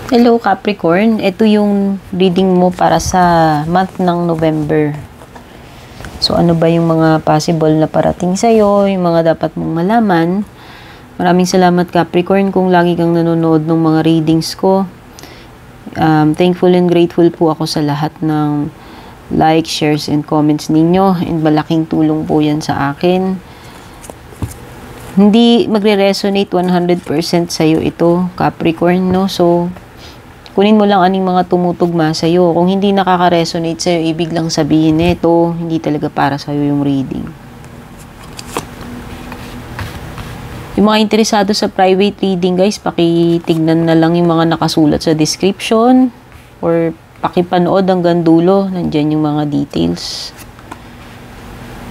Hello Capricorn, ito yung reading mo para sa month ng November. So ano ba yung mga possible na parating sa'yo, yung mga dapat mong malaman. Maraming salamat Capricorn kung lagi kang nanonood ng mga readings ko. Thankful and grateful po ako sa lahat ng like, shares, and comments ninyo. And malaking tulong po yan sa akin. Hindi magre-resonate 100% sa'yo ito, Capricorn, no? So, kunin mo lang aning mga tumutugma sa'yo. Kung hindi nakaka-resonate sa'yo, ibig lang sabihin nito, hindi talaga para sa'yo yung reading. Yung mga interesado sa private reading, guys, pakitignan na lang yung mga nakasulat sa description or pakipanood hanggang dulo. Nandyan yung mga details.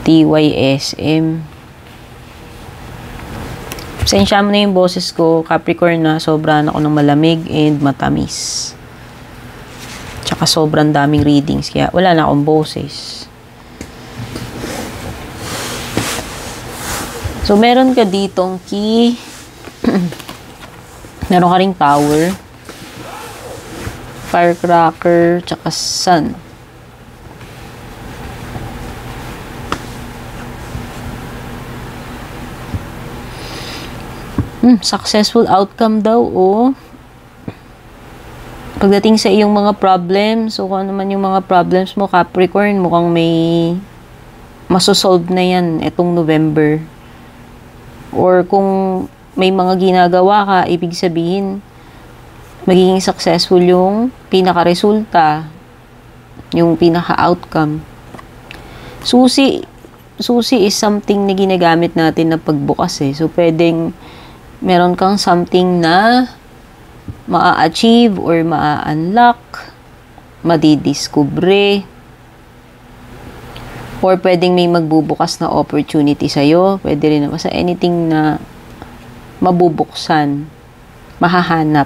TYSM. Pasensya mo na yung boses ko, Capricorn, na sobrang ako ng malamig and matamis. Tsaka sobrang daming readings, kaya wala na akong boses. So, meron ka ditong key. Meron ka ring tower. Firecracker, tsaka sun. Successful outcome daw, oh. Pagdating sa iyong mga problems, so kung ano man yung mga problems mo, Capricorn, mukhang may masosolve na yan itong November. Or kung may mga ginagawa ka, ibig sabihin, magiging successful yung pinaka-resulta, yung pinaka-outcome. Susi is something na ginagamit natin na pagbukas eh. So, pwedeng meron kang something na maa-achieve or maa-unlock, madidiskubre, or pwedeng may magbubukas na opportunity sa'yo. Pwede rin naman sa anything na mabubuksan, mahahanap.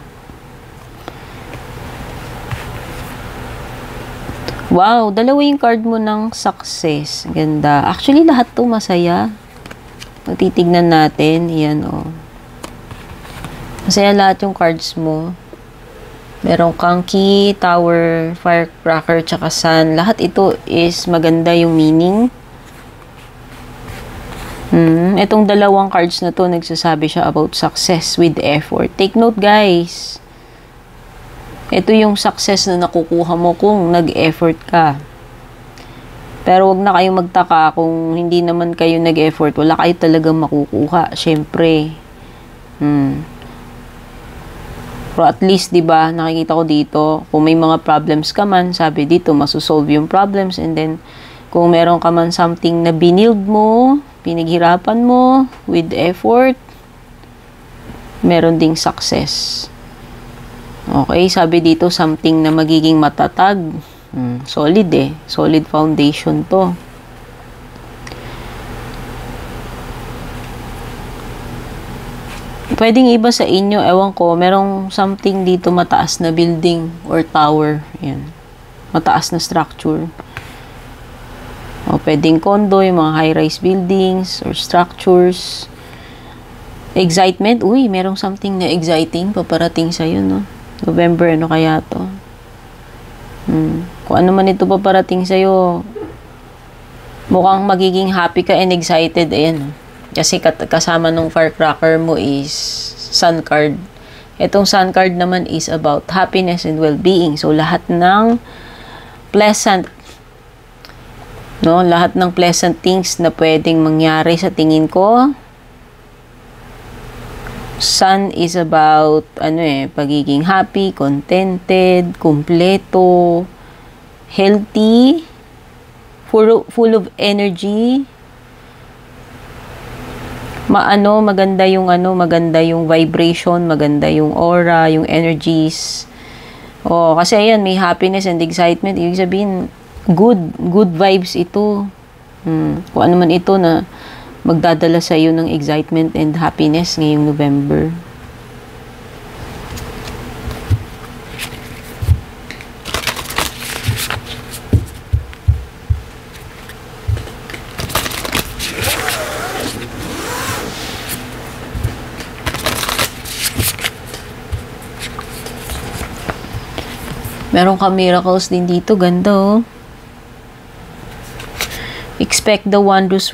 Wow, dalawa yung card mo ng success. Ganda. Actually, lahat to masaya. Titignan natin. Yan, oh. Masaya lahat yung cards mo. Meron kang key, tower, firecracker, tsaka sun. Lahat ito is maganda yung meaning. Itong dalawang cards na to, nagsasabi siya about success with effort. Take note, guys. Ito yung success na nakukuha mo kung nag-effort ka. Pero wag na kayong magtaka kung hindi naman kayo nag-effort. Wala kayo talagang makukuha. Siyempre. Pero at least, di ba, nakikita ko dito, kung may mga problems ka man, sabi dito, masosolve yung problems. And then, kung meron ka man something na binild mo, pinaghirapan mo, with effort, meron ding success. Okay, sabi dito, something na magiging matatag. Solid eh. Solid foundation to. Pwedeng iba sa inyo, ewan ko, merong something dito mataas na building or tower. Yan. Mataas na structure. O, pwedeng condo, yung mga high-rise buildings or structures. Excitement. Uy, merong something na exciting paparating sa'yo, no? November, ano kaya to? Kung ano man ito paparating sa'yo, mukhang magiging happy ka and excited. Ayan, kasi kasama nung firecracker mo is sun card. Itong sun card naman is about happiness and well-being. So, lahat ng pleasant, no? Lahat ng pleasant things na pwedeng mangyari sa tingin ko. Sun is about, pagiging happy, contented, kumpleto, healthy, full of energy. Maganda yung vibration, maganda yung aura, yung energies. Oh, kasi ayan, may happiness and excitement. Ibig sabihin, good vibes ito. Kung ano man ito na magdadala sa iyo ng excitement and happiness ngayong November. Meron ka miracles din dito. Ganda, oh. Expect the wondrous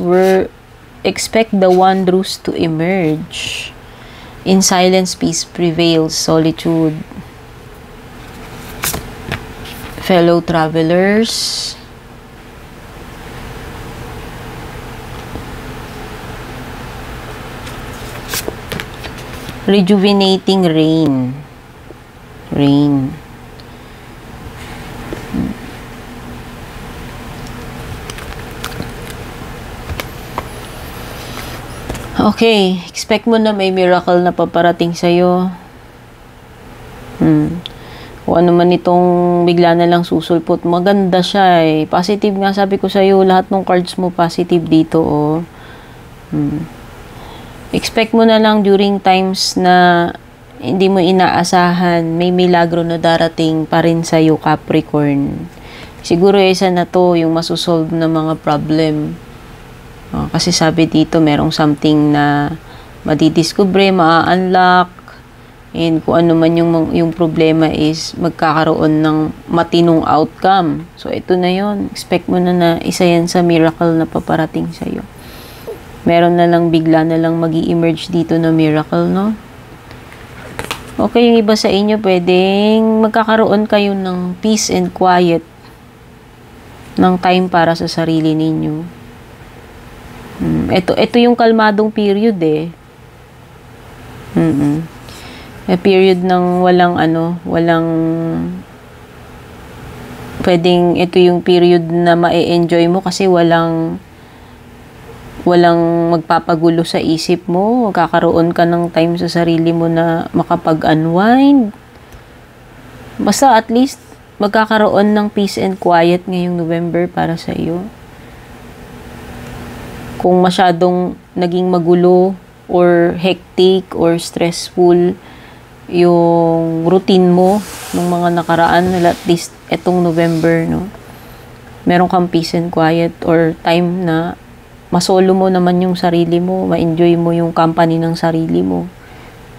to emerge. In silence, peace prevails. Solitude. Fellow travelers. Rejuvenating rain. Rain. Okay, expect mo na may miracle na paparating sa'yo. Kung ano man itong bigla na lang susulpot, maganda siya eh. Positive nga, sabi ko sa'yo, lahat ng cards mo positive dito, oh. Expect mo na lang during times na hindi mo inaasahan, may milagro na darating pa rin sa'yo, Capricorn. Siguro isa na to, yung masusolve na mga problem. Kasi sabi dito, merong something na madidiscover, maa-unlock, and kung ano man yung problema is magkakaroon ng matinong outcome. So, ito na yon. Expect mo na isa yan sa miracle na paparating sa'yo. Meron na lang, bigla na lang magi-emerge dito na miracle, no? Okay, yung iba sa inyo, pwedeng magkakaroon kayo ng peace and quiet, ng time para sa sarili ninyo. Ito yung kalmadong period eh. Period ng walang pwedeng ito yung period na ma-enjoy mo kasi walang magpapagulo sa isip mo. Magkakaroon ka ng time sa sarili mo na makapag-unwind. Basta at least magkakaroon ng peace and quiet ngayong November para sa iyo. Kung masyadong naging magulo or hectic or stressful yung routine mo ng mga nakaraan, at least etong November, no? Meron kang peace and quiet or time na masolo mo naman yung sarili mo, ma-enjoy mo yung company ng sarili mo.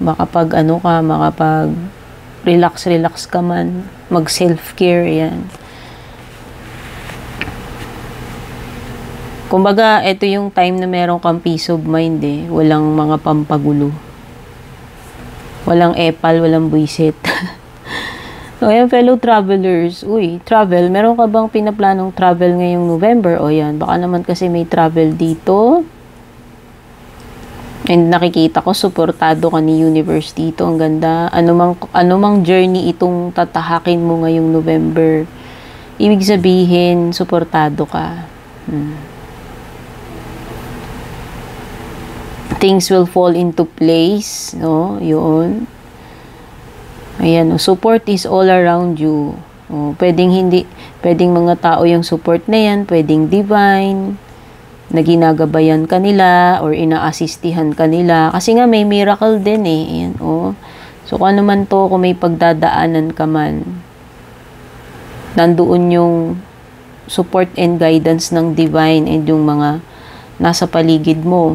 Makapag relax ka man, mag self-care, yan. Kumbaga, ito yung time na meron kang peace of mind eh. Walang mga pampagulo. Walang epal, walang buisit. So, ayan, fellow travelers. Uy, travel. Meron ka bang pinaplanong travel ngayong November? O yan, baka naman kasi may travel dito. And nakikita ko, suportado ka ni universe dito. Ang ganda. Anumang journey itong tatahakin mo ngayong November. Ibig sabihin, suportado ka. Things will fall into place, no? Yun. Ayan, support is all around you. Pwedeng mga tao yung support na yan, pwedeng divine, na ginagabayan ka nila, or ina-assistihan ka nila. Kasi nga, may miracle din eh. Ayan, So, kung ano man to, kung may pagdadaanan ka man, nandoon yung support and guidance ng divine and yung mga nasa paligid mo.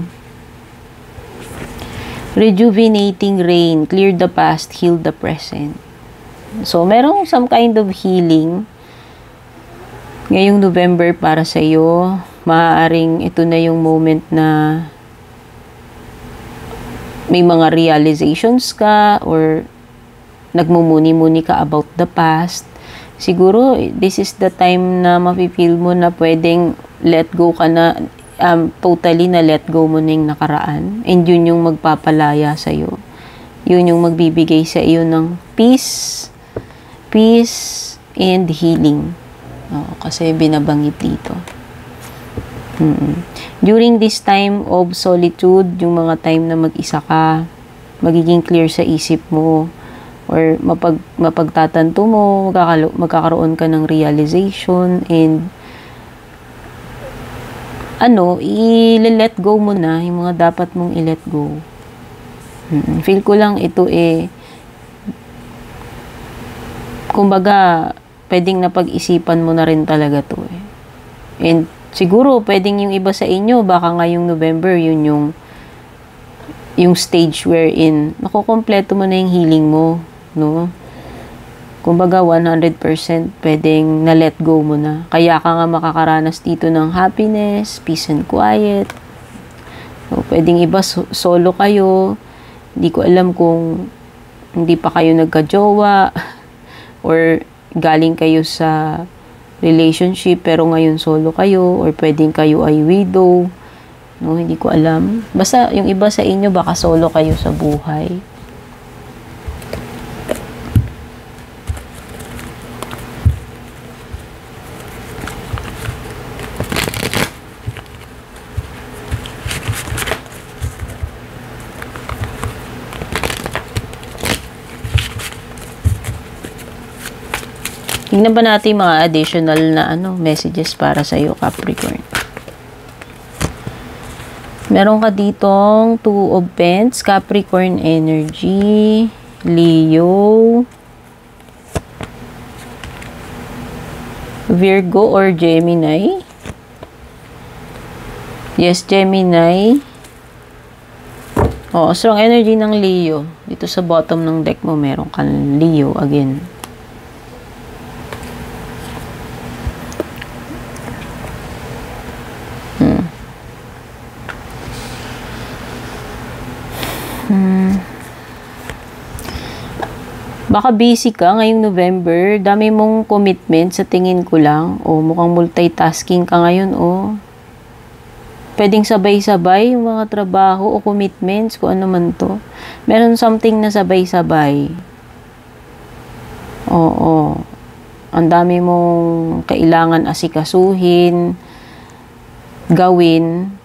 Rejuvenating rain, clear the past, heal the present. So, merong some kind of healing ngayong November para sa iyo. Maaaring ito na yung moment na may mga realizations ka or nagmumuni-muni ka about the past. Siguro, this is the time na mafe-feel mo na pwedeng let go ka na, totally na let go mo na yung nakaraan. And yun yung magpapalaya sa'yo. Yun yung magbibigay sa iyo ng peace and healing. Kasi binabanggit dito. During this time of solitude, yung mga time na mag-isa ka, magiging clear sa isip mo, or mapagtatanto mo, magkakaroon ka ng realization, and i-let go mo na yung mga dapat mong i-let go. Feel ko lang ito kumbaga, pwedeng napag-isipan mo na rin talaga to eh. And siguro, pwedeng yung iba sa inyo, baka ngayong November, yun yung stage wherein nakukompleto mo na yung healing mo, no? Kumbaga, 100% pwedeng na-let go mo na. Kaya ka nga makakaranas dito ng happiness, peace and quiet. So, pwedeng iba, solo kayo. Hindi ko alam kung hindi pa kayo nagka-jowa or galing kayo sa relationship pero ngayon solo kayo or pwedeng kayo ay widow. No, hindi ko alam. Basta yung iba sa inyo baka solo kayo sa buhay. Tingnan ba natin mga additional na messages para sa iyo, Capricorn. Meron ka ditong Two of Pentacles, Capricorn energy, Leo, Virgo or Gemini. Yes, Gemini. Strong energy ng Leo. Dito sa bottom ng deck mo, meron kang Leo again. Baka busy ka ngayong November. Dami mong commitment sa tingin ko lang. Mukhang multitasking ka ngayon, Pwedeng sabay-sabay yung mga trabaho o commitments, kung ano man to. Meron something na sabay-sabay. Ang dami mong kailangan asikasuhin, gawin.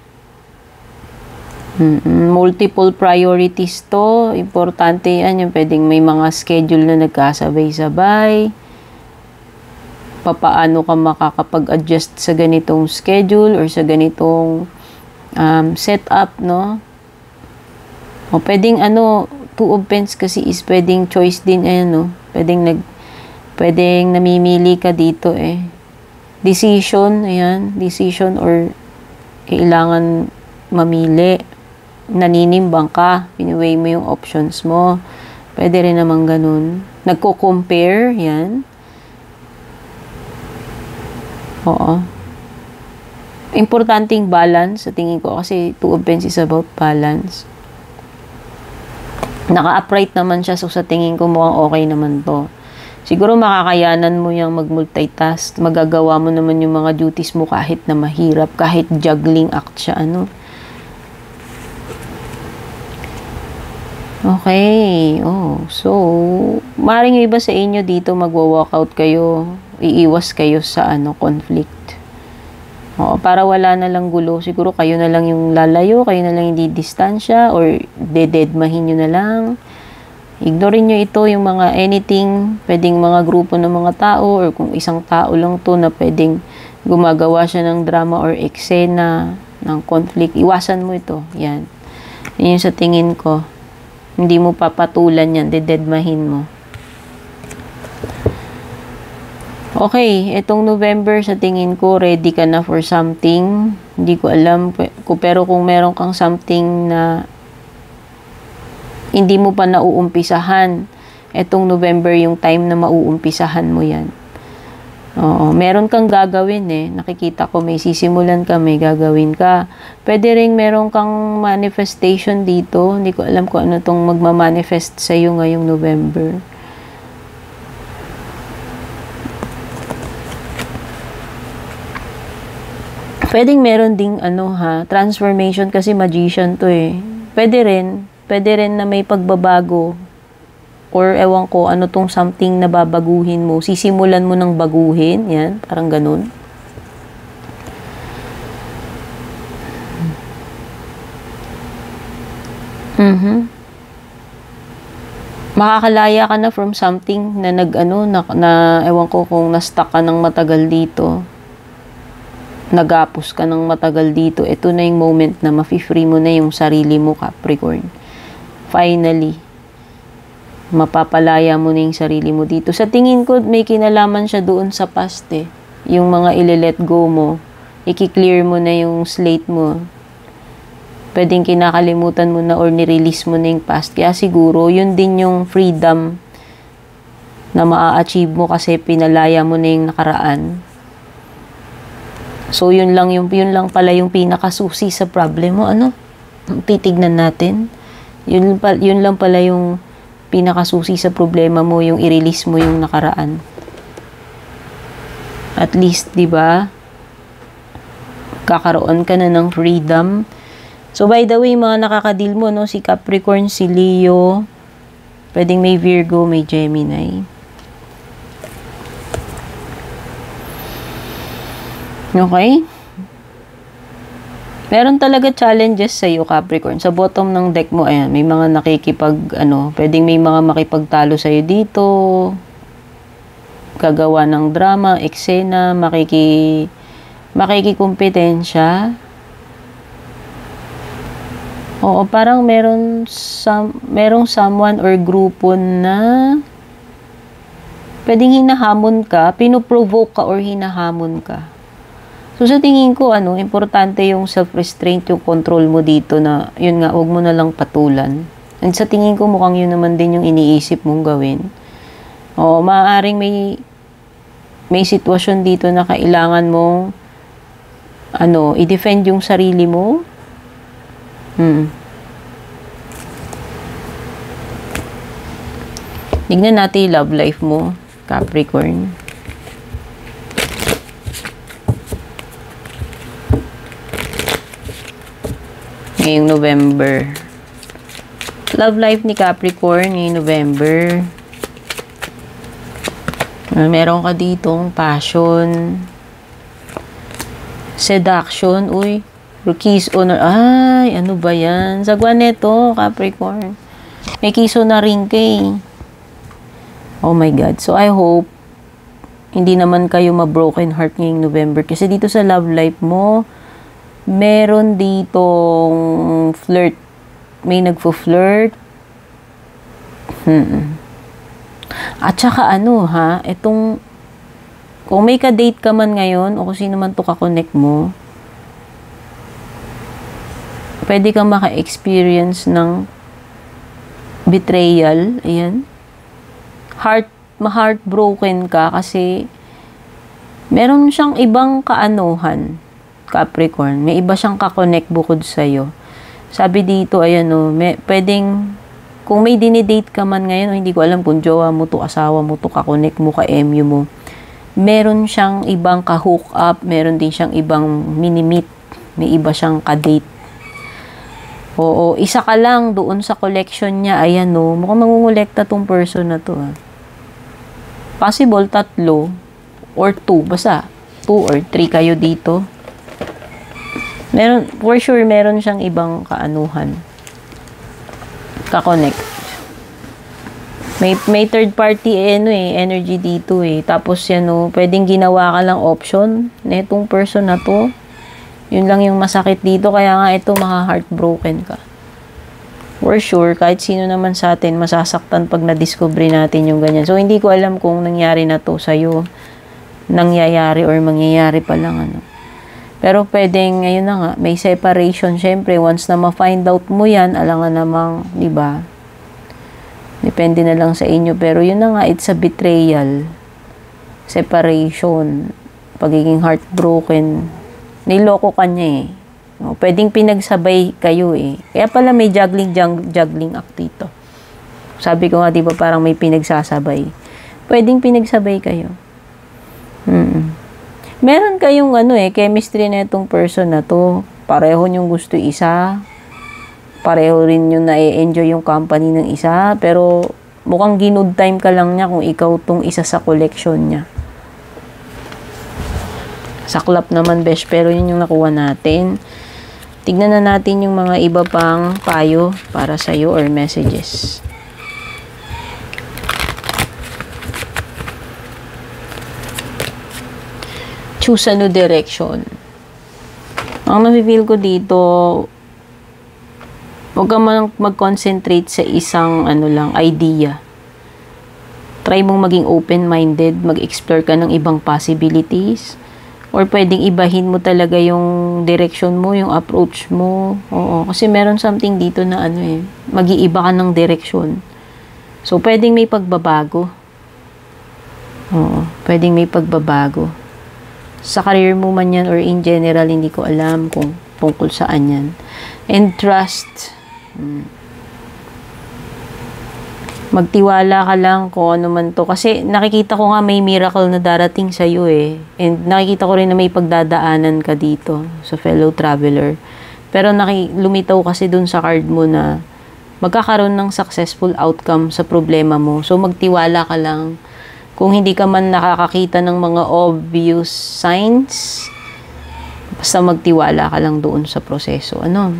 Multiple priorities to. Importante yan. Yung pwedeng may mga schedule na nagkasabay-sabay. Papaano ka makakapag-adjust sa ganitong schedule or sa ganitong setup, no? Pwedeng Two of Pentacles kasi is pwedeng choice din, no? Pwedeng namimili ka dito, Decision, decision or kailangan mamili. Naninimbang ka, piniweigh mo yung options mo. Pwede rin naman ganun. Nagko-compare, yan. Importanteng balance sa tingin ko kasi Two of Pentacles is about balance. Naka-upright naman siya, so sa tingin ko mukhang okay naman to. Siguro makakayanan mo yung mag-multitask. Magagawa mo naman yung mga duties mo kahit na mahirap, kahit juggling act siya, Okay. So, maaaring yung iba sa inyo dito magwa-walkout kayo, iiwas kayo sa conflict. Para wala na lang gulo. Siguro kayo na lang yung lalayo, kayo na lang hindi distansya, or dededmahin nyo na lang. Ignorin nyo ito, yung mga anything, pwedeng mga grupo ng mga tao, or kung isang tao lang to na pwedeng gumagawa siya ng drama or eksena ng conflict. Iwasan mo ito. Yan. Yan yung sa tingin ko. Hindi mo papatulan yan, dededmahin mo. Okay, itong November sa tingin ko, ready ka na for something. Hindi ko alam, pero kung meron kang something na hindi mo pa nauumpisahan, itong November yung time na mauumpisahan mo yan. Meron kang gagawin Nakikita ko may sisimulan ka, may gagawin ka. Pwede ring meron kang manifestation dito. Hindi ko alam kung ano tong magma-manifest sa iyo ngayong November. Pwedeng meron ding transformation kasi magician to Pwede rin na may pagbabago. Or ewan ko, ano tong something na babaguhin mo. Sisimulan mo ng baguhin. Yan, parang ganun. Makakalaya ka na from something na na ewan ko kung na-stuck ka ng matagal dito. Nagapos ka ng matagal dito. Ito na yung moment na mafi-free mo na yung sarili mo, Capricorn. Finally. Mapapalaya mo na yung sarili mo dito. Sa tingin ko, may kinalaman siya doon sa past Yung mga ile-let go mo, i-clear mo na yung slate mo. Pwedeng kinakalimutan mo na or nirelease mo na yung past. Kaya siguro, yun din yung freedom na maa-achieve mo kasi pinalaya mo na yung nakaraan. So, yun lang pala yung pinakasusi sa problem mo. Ano? Titignan natin. Yun lang pala yung pinakasusi sa problema mo, yung i-release mo yung nakaraan. At least, di ba? Kakaroon ka na ng freedom. So, by the way, mga nakakadil mo, no? Si Capricorn, si Leo, pwedeng may Virgo, may Gemini. Okay? Meron talaga challenges sa iyo, Capricorn. Sa bottom ng deck mo, ayan, may mga pwedeng may mga makipagtalo sa iyo dito. Gagawa ng drama, eksena, makikikumpetensya. Oo, parang merong someone or grupo na pwedeng hinahamon ka, pinoprovoke ka or hinahamon ka. So, sa tingin ko, importante yung self-restraint, yung control mo dito na, yun nga, huwag mo na lang patulan. And sa tingin ko, mukhang yun naman din yung iniisip mong gawin. O, maaaring may sitwasyon dito na kailangan mong, i-defend yung sarili mo. Tignan natin yung love life mo, Capricorn. Ngayong November. Love life ni Capricorn ngayong November. Meron ka ditong passion, seduction, kiss on, ay, ano ba yan? Sagwa neto, Capricorn. May kiso na rin kay. Oh my God. So, I hope hindi naman kayo ma-broken heart ngayong November. Kasi dito sa love life mo, meron ditong flirt. May nagfo-flirt. At saka kung may ka-date ka man ngayon, o kung sino man to ka-connect mo, pwede kang maka-experience ng betrayal. Ayan. Ma-heartbroken ka kasi meron siyang ibang kaanuhan. Capricorn, may iba siyang kakonect bukod sa'yo. Sabi dito, pwedeng, kung may dinidate ka man ngayon, hindi ko alam kung jowa mo to, asawa mo to, kakonect mo, ka-MU mo, meron siyang ibang ka-hook up, meron din siyang ibang mini-meet, may iba siyang ka-date. Oo, isa ka lang doon sa collection niya, mukhang mangungulekta tong person na to. Possible 3 or 2, basta 2 or 3 kayo dito. For sure, meron siyang ibang kaanuhan. Ka-connect. May third party energy dito Tapos pwedeng ginawa ka lang option na itong person na to. Yun lang yung masakit dito, kaya nga ito maka-heartbroken ka. For sure, kahit sino naman sa atin masasaktan pag na-discover natin yung ganyan. So, hindi ko alam kung nangyari na to sa'yo, nangyayari or mangyayari pa lang Pero pwedeng, ngayon na nga, may separation. Syempre, once na ma-find out mo yan, alangan namang, di ba? Depende na lang sa inyo. Pero yun na nga, it's a betrayal. Separation. Pagiging heartbroken. Niloko ka niya Pwedeng pinagsabay kayo Kaya pala may juggling act dito. Sabi ko nga, di ba, parang may pinagsasabay. Pwedeng pinagsabay kayo. Meron kayong chemistry na itong person na to. Pareho niyong gusto isa. Pareho rin nyo na-enjoy yung company ng isa. Pero mukhang ginood time ka lang niya kung ikaw tong isa sa collection niya. Saklap naman, besh. Pero yun yung nakuha natin. Tignan na natin yung mga iba pang payo para sa'yo or messages. Choose a new direction. Ang napipil ko dito, huwag ka mag-concentrate sa isang idea. Try mong maging open-minded, mag-explore ka ng ibang possibilities. Or pwedeng ibahin mo talaga yung direction mo, yung approach mo. Oo, kasi meron something dito na mag-iiba ka ng direction. So, pwedeng may pagbabago. Oo, pwedeng may pagbabago. Sa career mo man yan or in general, hindi ko alam kung tungkol saan yan. And trust. Magtiwala ka lang kung ano man to. Kasi nakikita ko nga may miracle na darating sa'yo eh. And nakikita ko rin na may pagdadaanan ka dito sa fellow traveler. Pero lumitaw kasi dun sa card mo na magkakaroon ng successful outcome sa problema mo. So magtiwala ka lang. Kung hindi ka man nakakakita ng mga obvious signs, basta magtiwala ka lang doon sa proseso. Ano?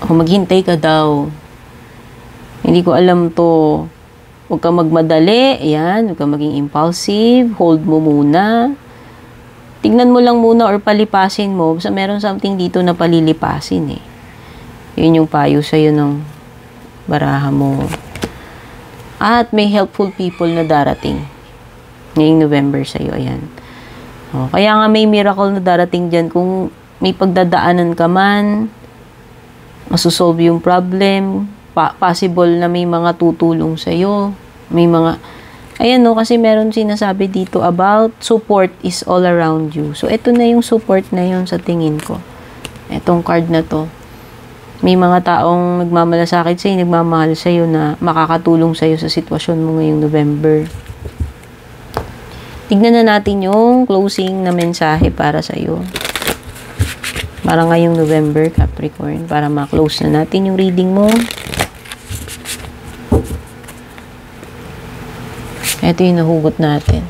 O maghintay ka daw. Hindi ko alam to. Huwag ka magmadali. Ayan. Huwag ka maging impulsive. Hold mo muna. Tignan mo lang muna or palipasin mo. Basta meron something dito na palilipasin eh. Yun yung payo sa'yo ng baraha mo. At may helpful people na darating. Ngayong November sa'yo. Ayan. O, kaya nga may miracle na darating dyan. Kung may pagdadaanan ka man, masusolve yung problem, possible na may mga tutulong sa'yo. May mga, ayan no, kasi meron sinasabi dito about support is all around you. So, ito na yung support na yun sa tingin ko. Itong card na to. May mga taong nagmamalasakit sa'yo, nagmamahal sa'yo na makakatulong sa'yo sa sitwasyon mo ngayong November. Tignan na natin yung closing na mensahe para sa'yo. Para ngayong November, Capricorn. Para ma-close na natin yung reading mo. Ito yung nahugot natin.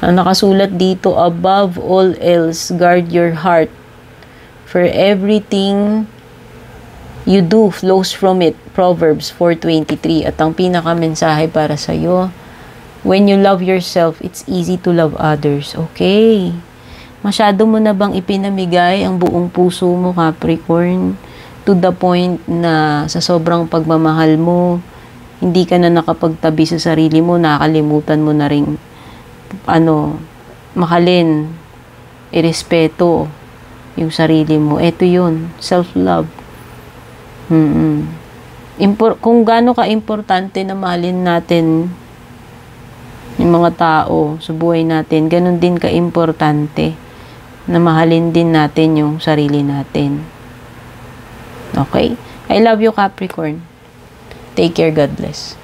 Ang nakasulat dito, above all else, guard your heart. For everything you do flows from it. Proverbs 4:23. At ang pinaka-mensahe para sa'yo, when you love yourself, it's easy to love others. Okay. Masyado mo na bang ipinamigay ang buong puso mo, Capricorn? To the point na sa sobrang pagmamahal mo, hindi ka na nakapagtabi sa sarili mo, nakakalimutan mo na rin, mahalin, irespeto yung sarili mo. Ito yun, self-love. Kung gaano ka-importante na mahalin natin yung mga tao sa buhay natin, ganun din ka-importante na mahalin din natin yung sarili natin. Okay? I love you, Capricorn. Take care. God bless.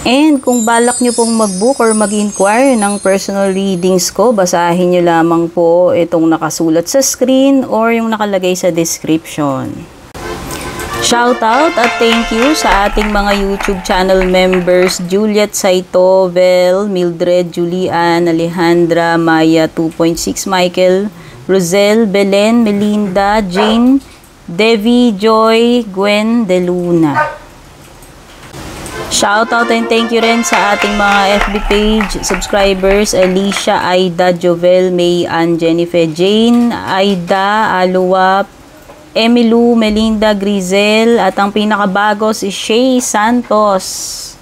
And kung balak nyo pong mag-book or mag-inquire ng personal readings ko, basahin nyo lamang po itong nakasulat sa screen or yung nakalagay sa description. Shoutout at thank you sa ating mga YouTube channel members, Juliet Saito, Vel, Mildred, Julian, Alejandra, Maya 2.6, Michael, Rosel, Belen, Melinda, Jane, Devi, Joy, Gwen, De Luna. Shoutout and thank you rin sa ating mga FB page subscribers, Alicia, Aida, Jovel, May, Ann, Jennifer, Jane, Aida, Aluwap, Emilu, Melinda, Grizel, at ang pinakabago si Shay Santos.